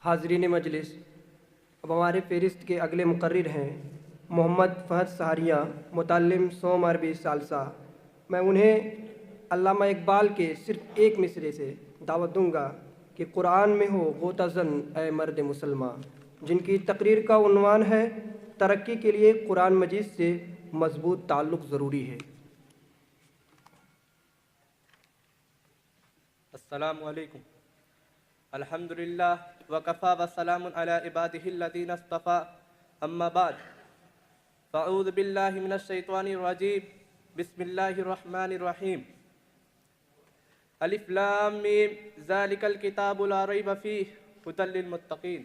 حاضرین مجلس، اب ہمارے فہرست کے اگلے مقرر ہیں محمد فہد سہاریہ، متعلم سوم عربی ثالثہ۔ میں انہیں علامہ اقبال کے صرف ایک مصرعے سے دعوت دوں گا کہ قرآن میں ہو غوطہ زن اے مرد مسلماں، جن کی تقریر کا عنوان ہے ترقی کے لیے قرآن مجید سے مضبوط تعلق ضروری ہے۔ السلام علیکم۔ الحمدللہ وکفا وسلام علی عبادہ الذین اصطفیٰ، اما بعد فاعوذ باللہ من الشیطان الرجیم، بسم اللہ الرحمن الرحیم۔ الف لام میم ذالک الکتاب لا ریب فیہ ھدی للمتقین۔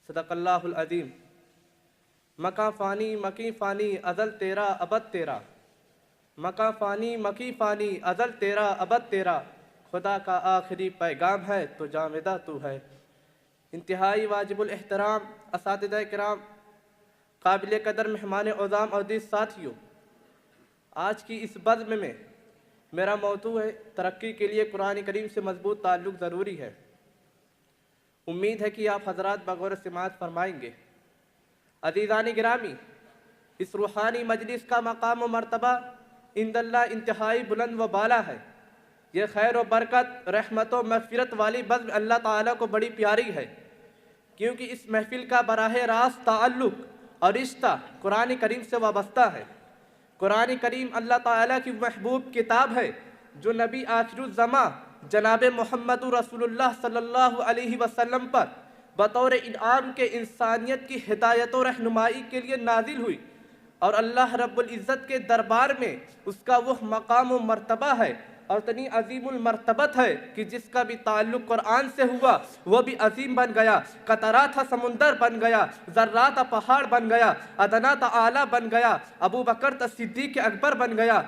صدق اللہ العظیم۔ مکاں فانی مکی فانی ازل تیرا ابد تیرا، مکاں فانی مکی فانی ازل تیرا ابد تیرا، خدا کا آخری پیغام ہے تو جامدہ تو ہے۔ انتہائی واجب الاحترام اساتذہ کرام، قابل قدر مہمان عظام اور عزیز ساتھیوں، آج کی اس بزم میں میرا موضوع ہے ترقی کے لیے قرآن کریم سے مضبوط تعلق ضروری ہے۔ امید ہے کہ آپ حضرات بغور سماعت فرمائیں گے۔ عزیزان گرامی، اس روحانی مجلس کا مقام و مرتبہ عند اللہ انتہائی بلند و بالا ہے۔ یہ خیر و برکت، رحمت و مغفرت والی بزم اللہ تعالیٰ کو بڑی پیاری ہے، کیونکہ اس محفل کا براہ راست تعلق اور رشتہ قرآن کریم سے وابستہ ہے۔ قرآن کریم اللہ تعالیٰ کی محبوب کتاب ہے جو نبی آخر الزماں جناب محمد رسول اللہ صلی اللہ علیہ وسلم پر بطور انعام کے انسانیت کی ہدایت و رہنمائی کے لیے نازل ہوئی، اور اللہ رب العزت کے دربار میں اس کا وہ مقام و مرتبہ ہے اور اتنی عظیم المرتبت ہے کہ جس کا بھی تعلق قرآن سے ہوا وہ بھی عظیم بن گیا۔ قطرات سمندر بن گیا، ذرات پہاڑ بن گیا، ادنا اعلیٰ بن گیا، ابو بکر صدیق اکبر بن گیا۔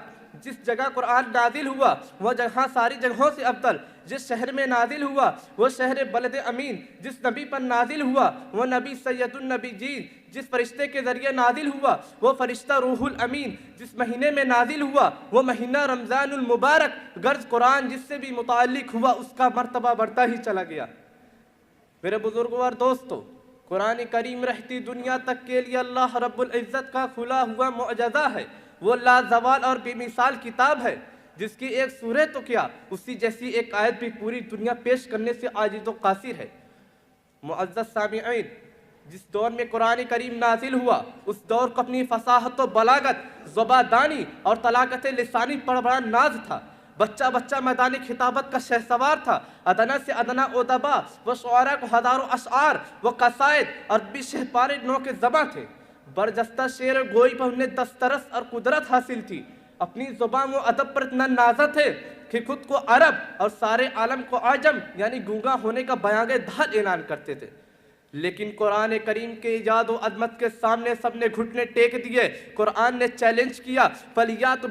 جس جگہ قرآن نازل ہوا وہ جگہ ساری جگہوں سے افضل، جس شہر میں نازل ہوا وہ شہر بلد امین، جس نبی پر نازل ہوا وہ نبی سید النبی جین، جس فرشتے کے ذریعے نازل ہوا وہ فرشتہ روح الامین، جس مہینے میں نازل ہوا وہ مہینہ رمضان المبارک، غرض قرآن جس سے بھی متعلق ہوا اس کا مرتبہ بڑھتا ہی چلا گیا۔ میرے بزرگوں اور دوستو، قرآن کریم رہتی دنیا تک کے لیے اللہ رب العزت کا کھلا ہوا معجزہ ہے۔ وہ لازوال اور بے مثال کتاب ہے جس کی ایک سورہ تو کیا اسی جیسی ایک آیت بھی پوری دنیا پیش کرنے سے عاجز و قاصر ہے۔ معزز سامعین، جس دور میں قرآن کریم نازل ہوا اس دور کو اپنی فصاحت و بلاغت، زبادانی اور طلاقت لسانی پر بڑا ناز تھا۔ بچہ بچہ میدان خطابت کا شہسوار تھا۔ ادنا سے ادنا ادبا و شعراء کو ہزاروں اشعار و قصائد عربی شہپارے نو کے زباں تھے۔ برجستہ شعر گوئی پر انہیں دسترس اور قدرت حاصل تھی۔ اپنی زبان و ادب پر اتنا نازا تھے کہ خود کو عرب اور سارے عالم کو عجم یعنی گونگا ہونے کا بیان دھل اعلان کرتے تھے۔ لیکن قرآن کریم کے ایجاد و عظمت کے سامنے سب نے گھٹنے ٹیک دیے۔ قرآن نے چیلنج کیا، فَلْيَأْتُ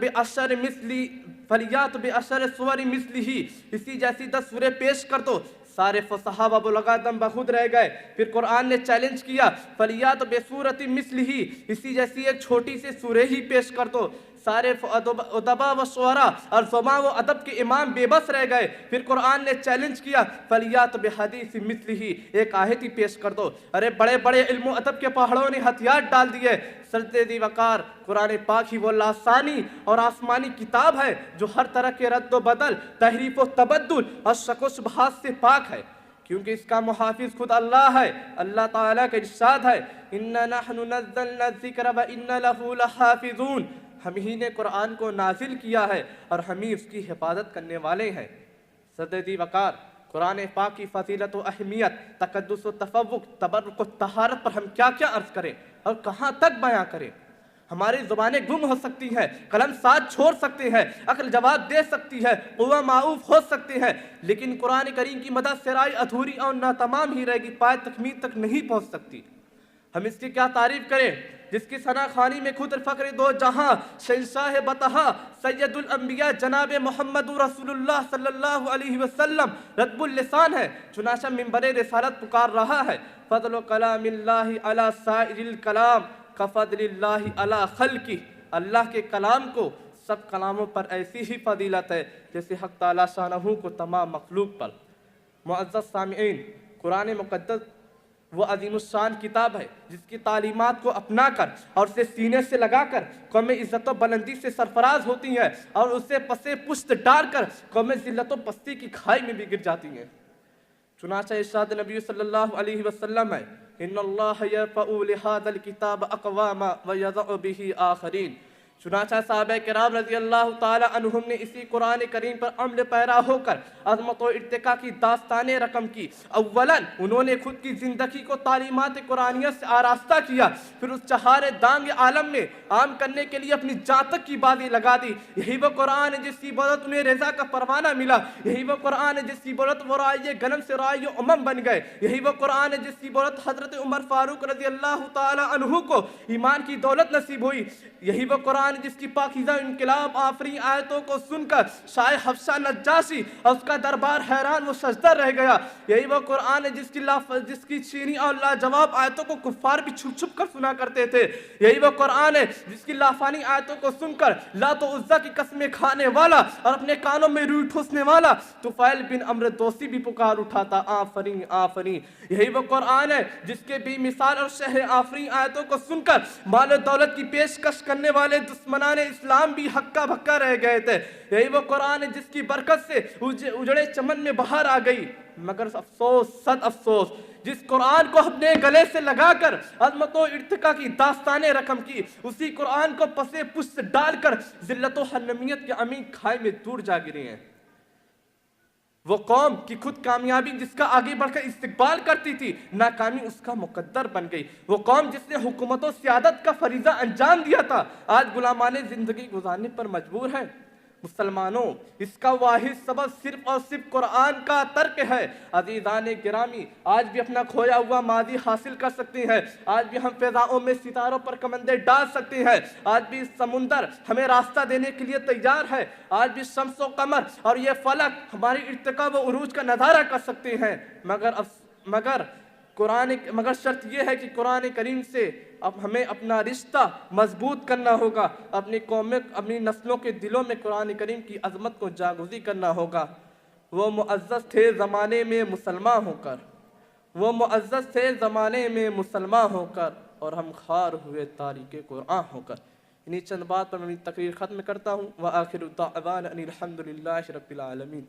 بِعَشْرِ سُوَرٍ مِثْلِهِ، اسی جیسی 10 سورے پیش کر دو۔ سارے فصحاء و بلغاء دم بخود رہ گئے۔ پھر قرآن نے چیلنج کیا، فَلْيَأْتُ بِسُورَةٍ مِثْلِهِ، اسی جیسی ایک چھوٹی سی سورہ ہی پیش کر دو۔ سارے ادبا و شعراء اور زبان و ادب کے امام بے بس رہ گئے۔ پھر قرآن نے چیلنج کیا، فَلْيَأْتُ بِحَدِيثٍ مِثْلِهِ، ایک آیت ہی پیش کر دو۔ ارے بڑے بڑے علم و ادب کے پہاڑوں نے ہتھیار ڈال دیے۔ سجدے وقار قرآن پاک ہی وہ لاسانی اور آسمانی کتاب ہے جو ہر طرح کے رد و بدل، تحریف و تبدل اور شک و شبہات سے پاک ہے، کیونکہ اس کا محافظ خود اللہ ہے۔ اللہ تعالیٰ کا ارشاد ہے، اِنَّا نَحْنُ نَزَّلْنَا الذِّكْرَ وَإِنَّا لَهُ لَحَافِظُونَ، ہم ہی نے قرآن کو نازل کیا ہے اور ہم ہی اس کی حفاظت کرنے والے ہیں۔ سجدے وقار قرآن پاک کی فضیلت و اہمیت، تقدس و تفوق، تبرک و طہارت پر ہم کیا کیا عرض کریں اور کہاں تک بیان کریں۔ ہماری زبانیں گم ہو سکتی ہیں، قلم ساتھ چھوڑ سکتے ہیں، عقل جواب دے سکتی ہے، قوہ معوف ہو سکتے ہیں، لیکن قرآن کریم کی مدد سرائی ادھوری اور ناتمام ہی رہے گی، پائے تکمیل تک نہیں پہنچ سکتی۔ ہم اس کی کیا تعریف کریں جس کی ثنا خوانی میں خود فخر دو جہاں، شہنشاہ بطحا، سید الانبیاء جناب محمد رسول اللہ صلی اللہ علیہ وسلم رطب اللسان ہے، چنانچہ منبر رسالت پکار رہا ہے، فضل کلام اللہ علی سائر الکلام کفضل اللہ علی خلقہ، اللہ کے کلام کو سب کلاموں پر ایسی ہی فضیلت ہے جیسے حق تعالیٰ شانہ کو تمام مخلوق پر۔ معزز سامعین، قرآن مقدس وہ عظیم الشان کتاب ہے جس کی تعلیمات کو اپنا کر اور اسے سینے سے لگا کر قومیں عزت و بلندی سے سرفراز ہوتی ہیں اور اسے پسے پشت ڈال کر قومیں ذلت و پستی کی کھائی میں بھی گر جاتی ہیں۔ چنانچہ ارشاد نبی صلی اللہ علیہ وسلم ہے ان اللہ یرفع لہذا الکتاب اقواما ویضع بہ آخرین۔ چنانچہ صحابہ کرام رضی اللہ تعالی عنہم نے اسی قرآن کریم پر عمل پیرا ہو کر عظمت و ارتقاء کی داستانیں رقم کی۔ اولاً انہوں نے خود کی زندگی کو تعلیمات قرآنیہ سے آراستہ کیا، پھر اس چہارے دانگ عالم میں عام کرنے کے لیے اپنی جان تک کی بازی لگا دی۔ یہی وہ قرآن ہے جس کی بدولت انہیں رضا کا پروانہ ملا، یہی وہ قرآن ہے جس کی بدولت وہ راعی گنم سے راعی امم بن گئے، یہی وہ قرآن ہے جس کی بدولت حضرت عمر فاروق رضی اللہ تعالی عنہ کو ایمان کی دولت نصیب ہوئی، یہی وہ قرآن جس کی پاکیزہ انقلاب آفرین آیتوں کو سن کر شاہ حفصہ نجاشی اور اس کا دربار حیران و سجدہ رہ گیا، یہی وہ قرآن ہے جس کی شیریں اور لاجواب آیتوں کو کفار بھی چھپ چھپ کر سنا کرتے تھے، یہی وہ قرآن ہے جس کی لافانی آیتوں کو سن کر لات و عزا کی قسمیں کھانے والا اور اپنے کانوں میں روئی ٹھوسنے والا طفیل بن عمرو دوسی بھی پکار اٹھا تھا آفرین آفرین، یہی وہ قرآن ہے جس کے بھی مثال اور شہ آفرین آیتوں کو سن کر مال و دولت کی پیشکش کرنے والے دشمنان اسلام بھی ہکا بھکا رہ گئے تھے، یہی وہ قرآن ہے جس کی برکت سے اجڑے چمن میں بہار آ گئی، مگر افسوس صد افسوس جس قرآن کو اپنے گلے سے لگا کر عظمت و ارتقاء کی داستانیں رقم کی، اسی قرآن کو پسے پشت ڈال کر ذلت و حنمیت کے عمیق کھائی میں دور جا گرے ہیں۔ وہ قوم کی خود کامیابی جس کا آگے بڑھ کر استقبال کرتی تھی، ناکامی اس کا مقدر بن گئی۔ وہ قوم جس نے حکومت و سیادت کا فریضہ انجام دیا تھا، آج غلامانہ زندگی گزارنے پر مجبور ہے۔ مسلمانوں، اس کا واحد سبب صرف اور صرف قرآن کا ترک ہے۔ عزیزان گرامی، آج بھی اپنا کھویا ہوا ماضی حاصل کر سکتے ہیں، آج بھی ہم فضاؤں میں ستاروں پر کمندے ڈال سکتے ہیں، آج بھی سمندر ہمیں راستہ دینے کے لیے تیار ہے، آج بھی شمس و قمر اور یہ فلک ہماری ارتقاء و عروج کا نظارہ کر سکتے ہیں، مگر شرط یہ ہے کہ قرآن کریم سے اب ہمیں اپنا رشتہ مضبوط کرنا ہوگا، اپنی نسلوں کے دلوں میں قرآن کریم کی عظمت کو جاگزی کرنا ہوگا۔ وہ معزز تھے زمانے میں مسلمان ہو کر، اور ہم خوار ہوئے تاریک قرآن ہو کر۔ انہی چند بات پر میں اپنی تقریر ختم کرتا ہوں۔ وآخر دعوانا ان الحمد للہ رب العالمین۔